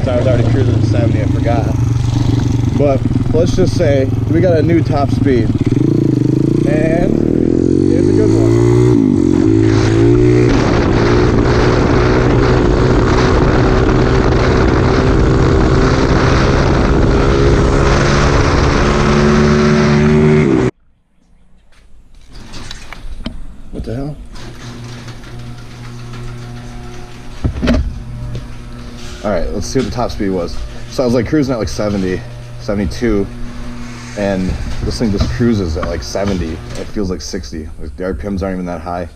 since I was already cruising at 70, I forgot. But let's just say we got a new top speed, and it's a good one. What the hell? Alright, let's see what the top speed was. So I was like cruising at like 70, 72, and this thing just cruises at like 70. It feels like 60. Like the RPMs aren't even that high.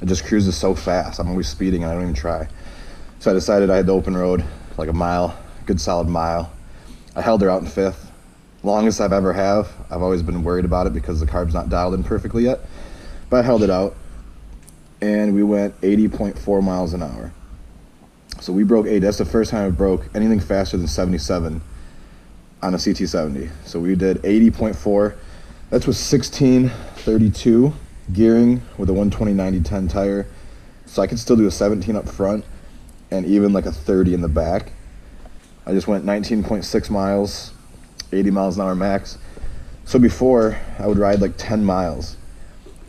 It just cruises so fast. I'm always speeding and I don't even try. So I decided I had the open road, like a mile, good solid mile. I held her out in fifth. Longest I've ever have. I've always been worried about it because the carb's not dialed in perfectly yet. But I held it out, and we went 80.4 miles an hour. So we broke 80. That's the first time I broke anything faster than 77 on a CT70. So we did 80.4. That's with 1632 gearing with a 120/90/10 tire. So I could still do a 17 up front and even like a 30 in the back. I just went 19.6 miles, 80 miles an hour max. So before, I would ride like 10 miles,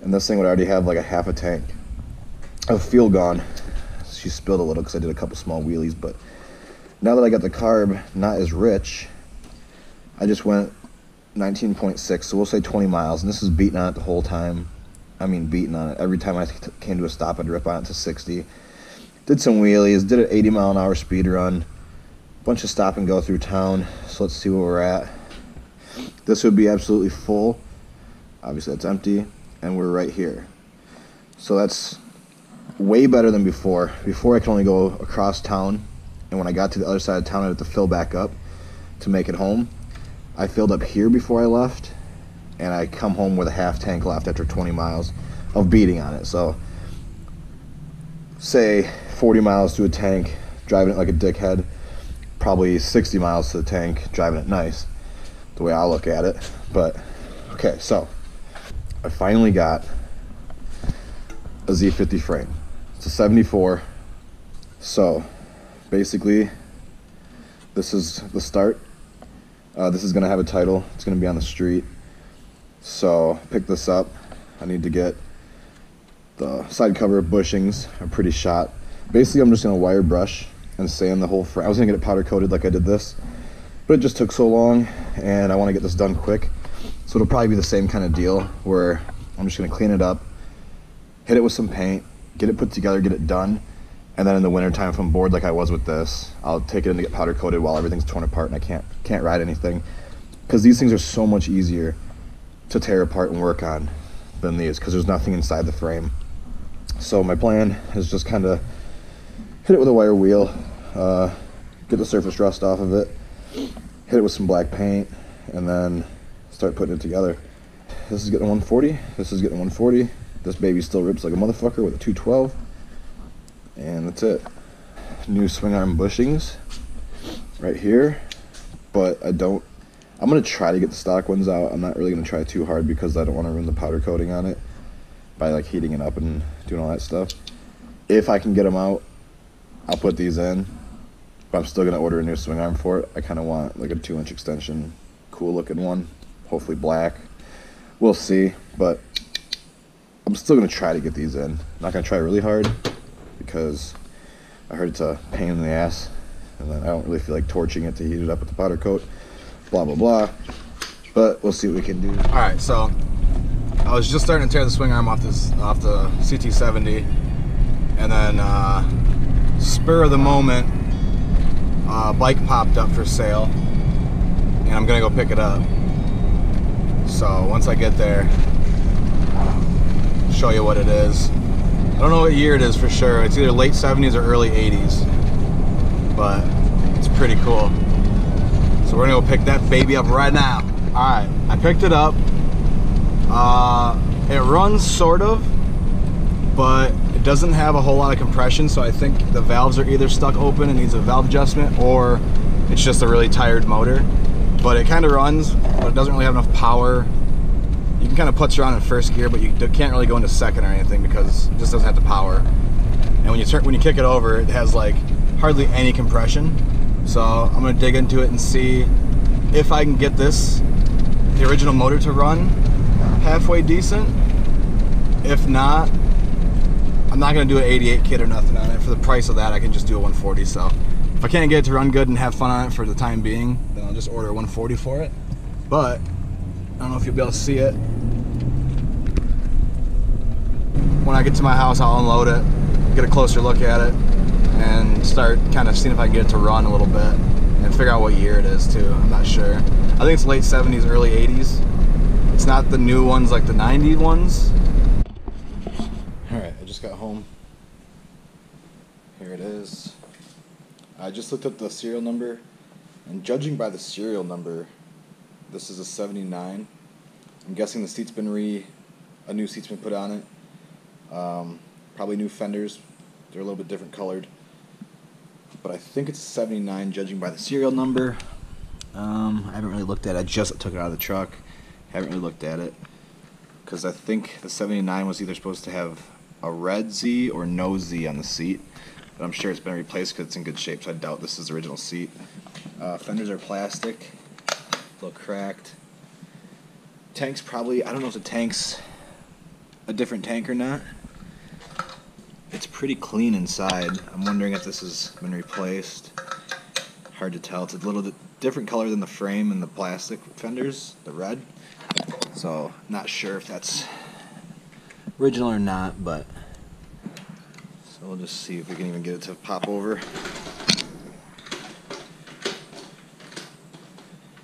and this thing would already have like a half a tank of fuel gone. She spilled a little because I did a couple small wheelies, but now that I got the carb not as rich, I just went 19.6, so we'll say 20 miles, and this is beating on it the whole time. I mean beating on it. Every time I came to a stop, I'd rip on it to 60. Did some wheelies, did an 80 mile an hour speed run, bunch of stop and go through town. So let's see where we're at. This would be absolutely full. Obviously that's empty, and we're right here. So that's way better than before. Before I could only go across town, and when I got to the other side of town I had to fill back up to make it home. I filled up here before I left, and I come home with a half tank left after 20 miles of beating on it. So say 40 miles to a tank, driving it like a dickhead, probably 60 miles to the tank, driving it nice, the way I look at it. But okay, so I finally got a Z50 frame. It's a 74. So basically this is the start. This is gonna have a title. It's gonna be on the street. So pick this up. I need to get the side cover bushings are pretty shot. Basically I'm just gonna wire brush and sand the whole frame. I was gonna get it powder coated like I did this, but it just took so long and I wanna get this done quick. So it'll probably be the same kind of deal where I'm just gonna clean it up, hit it with some paint, get it put together, get it done, and then in the wintertime, if I'm bored like I was with this, I'll take it in to get powder coated while everything's torn apart and I can't ride anything. Because these things are so much easier to tear apart and work on than these, because there's nothing inside the frame. So my plan is just kind of hit it with a wire wheel, get the surface rust off of it, hit it with some black paint, and then start putting it together. This is getting 140, this is getting 140. This baby still rips like a motherfucker with a 212. And that's it. New swing arm bushings right here, but I'm gonna try to get the stock ones out. I'm not really gonna try too hard because I don't want to ruin the powder coating on it by like heating it up and doing all that stuff. If I can get them out, I'll put these in, but I'm still gonna order a new swing arm for it. I kind of want like a 2-inch extension, cool looking one, hopefully black. We'll see, but I'm still gonna try to get these in. I'm not gonna try really hard because I heard it's a pain in the ass, and then I don't really feel like torching it to heat it up with the powder coat, blah blah blah. But we'll see what we can do. All right, so I was just starting to tear the swing arm off the CT70, and then spur of the moment, bike popped up for sale, and I'm gonna go pick it up. So once I get there, show you what it is. I don't know what year it is for sure. It's either late 70s or early 80s, but it's pretty cool. So we're gonna go pick that baby up right now. All right, I picked it up. It runs sort of, but it doesn't have a whole lot of compression, so I think the valves are either stuck open and needs a valve adjustment, or it's just a really tired motor. But it kind of runs, but it doesn't really have enough power. You can kind of putz around in first gear, but you can't really go into second or anything because it just doesn't have the power. And when you kick it over, it has like hardly any compression. So I'm gonna dig into it and see if I can get the original motor to run halfway decent. If not, I'm not gonna do an 88 kit or nothing on it. For the price of that, I can just do a 140. So if I can't get it to run good and have fun on it for the time being, then I'll just order a 140 for it. But I don't know if you'll be able to see it. When I get to my house, I'll unload it, get a closer look at it, and start kind of seeing if I can get it to run a little bit and figure out what year it is too. I'm not sure. I think it's late 70s, early 80s. It's not the new ones like the 90 ones. Alright, I just got home. Here it is. I just looked up the serial number, and judging by the serial number, this is a 79. I'm guessing the seat's been a new seat's been put on it. Probably new fenders. They're a little bit different colored. But I think it's a 79 judging by the serial number. I haven't really looked at it. I just took it out of the truck. Haven't really looked at it. Because I think the 79 was either supposed to have a red Z or no Z on the seat. But I'm sure it's been replaced because it's in good shape, so I doubt this is the original seat. Fenders are plastic. A little cracked. Tank's probably, I don't know if the tank's a different tank or not. It's pretty clean inside. I'm wondering if this has been replaced. Hard to tell. It's a little bit different color than the frame and the plastic fenders, the red. So, not sure if that's original or not, but so we'll just see if we can even get it to pop over.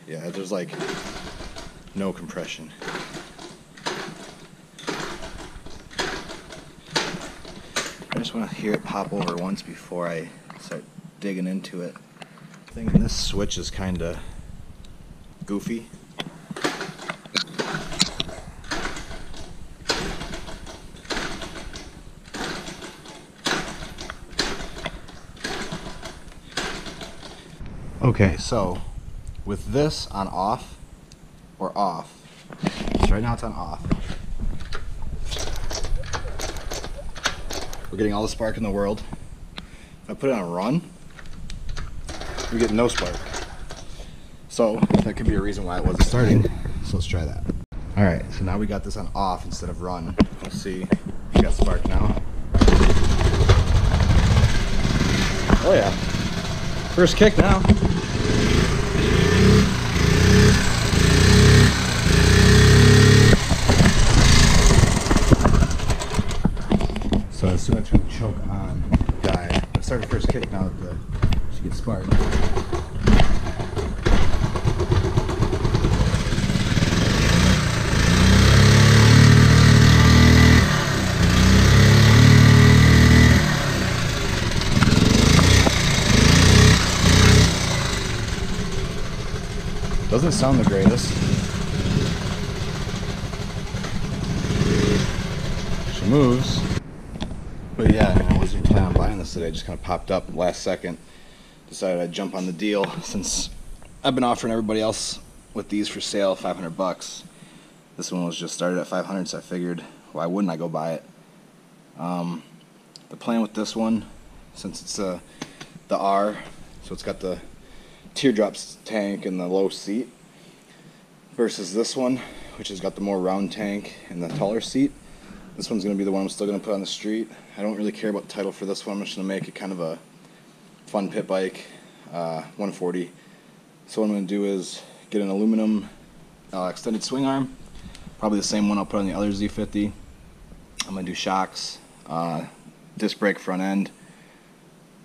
Yeah, there's like no compression. I just want to hear it pop over once before I start digging into it. I think this switch is kind of goofy. Okay, so with this on off or off, so right now it's on off. We're getting all the spark in the world. If I put it on run, we get no spark. So that could be a reason why it wasn't starting. So let's try that. All right, so now we got this on off instead of run. Let's see. We got spark now. Oh yeah. First kick now. So as soon as we choke on guy, let's start the first kick now that she gets sparked. Doesn't sound the greatest. She moves. But yeah, I wasn't planning on buying this today. It just kind of popped up last second. Decided I'd jump on the deal since I've been offering everybody else with these for sale $500. This one was just started at $500, so I figured why wouldn't I go buy it. The plan with this one, since it's the R, so it's got the teardrops tank and the low seat, versus this one, which has got the more round tank and the taller seat. This one's going to be the one I'm still going to put on the street. I don't really care about the title for this one. I'm just going to make it kind of a fun pit bike, 140. So what I'm going to do is get an aluminum extended swing arm, probably the same one I'll put on the other Z50. I'm going to do shocks, disc brake front end,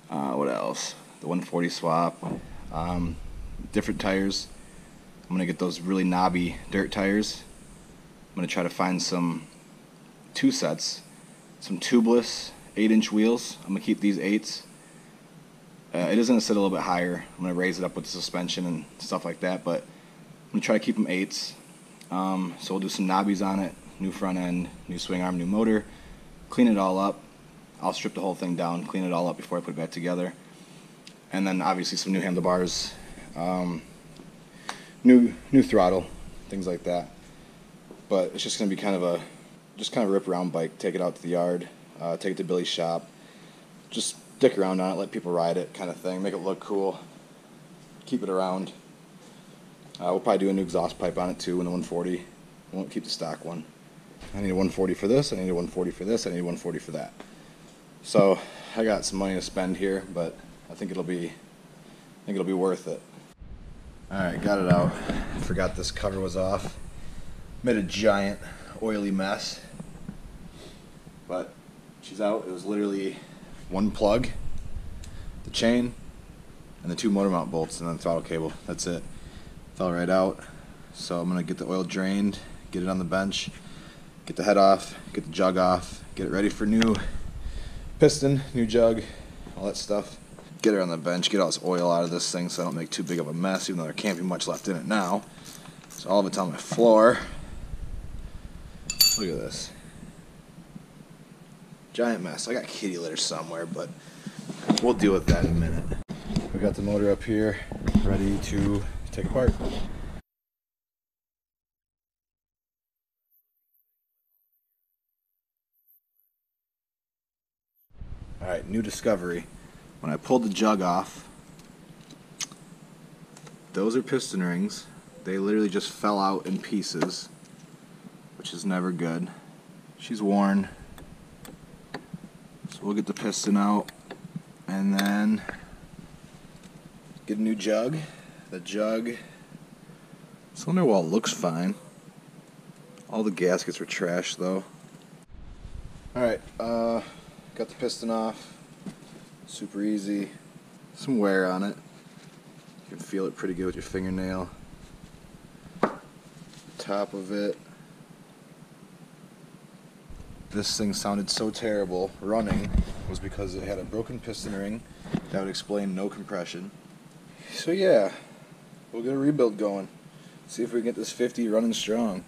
what else? The 140 swap, different tires. I'm going to get those really knobby dirt tires. I'm going to try to find two sets, some tubeless 8-inch wheels. I'm going to keep these 8s. It is going to sit a little bit higher. I'm going to raise it up with the suspension and stuff like that, but I'm going to try to keep them 8s. So we'll do some knobbies on it, new front end, new swing arm, new motor, clean it all up. I'll strip the whole thing down, clean it all up before I put it back together. And then obviously some new handlebars, new throttle, things like that. But it's just going to be kind of a rip around bike. Take it out to the yard, take it to Billy's shop, just dick around on it, let people ride it, kind of thing, make it look cool. keep it around. We'll probably do a new exhaust pipe on it too in the 140. We won't keep the stock one. I need a 140 for this, I need a 140 for this, I need a 140 for that. So I got some money to spend here, but I think it'll be worth it. Alright, got it out. Forgot this cover was off. Made a giant oily mess. But she's out. It was literally one plug, the chain, and the 2 motor mount bolts, and then the throttle cable. That's it. Fell right out. So I'm going to get the oil drained, get it on the bench, get the head off, get the jug off, get it ready for new piston, new jug, all that stuff. Get it on the bench, get all this oil out of this thing so I don't make too big of a mess, even though there can't be much left in it now. So all of it's on my floor. Look at this. Giant mess. I got kitty litter somewhere, but we'll deal with that in a minute. We got the motor up here, ready to take apart. Alright, new discovery. When I pulled the jug off, those are piston rings. They literally just fell out in pieces, which is never good. She's worn. So we'll get the piston out and then get a new jug. The jug, cylinder wall looks fine. All the gaskets were trash though. Alright, got the piston off. Super easy. Some wear on it. You can feel it pretty good with your fingernail. Top of it. This thing sounded so terrible running was because it had a broken piston ring. That would explain no compression. So yeah, we'll get a rebuild going. See if we can get this 50 running strong.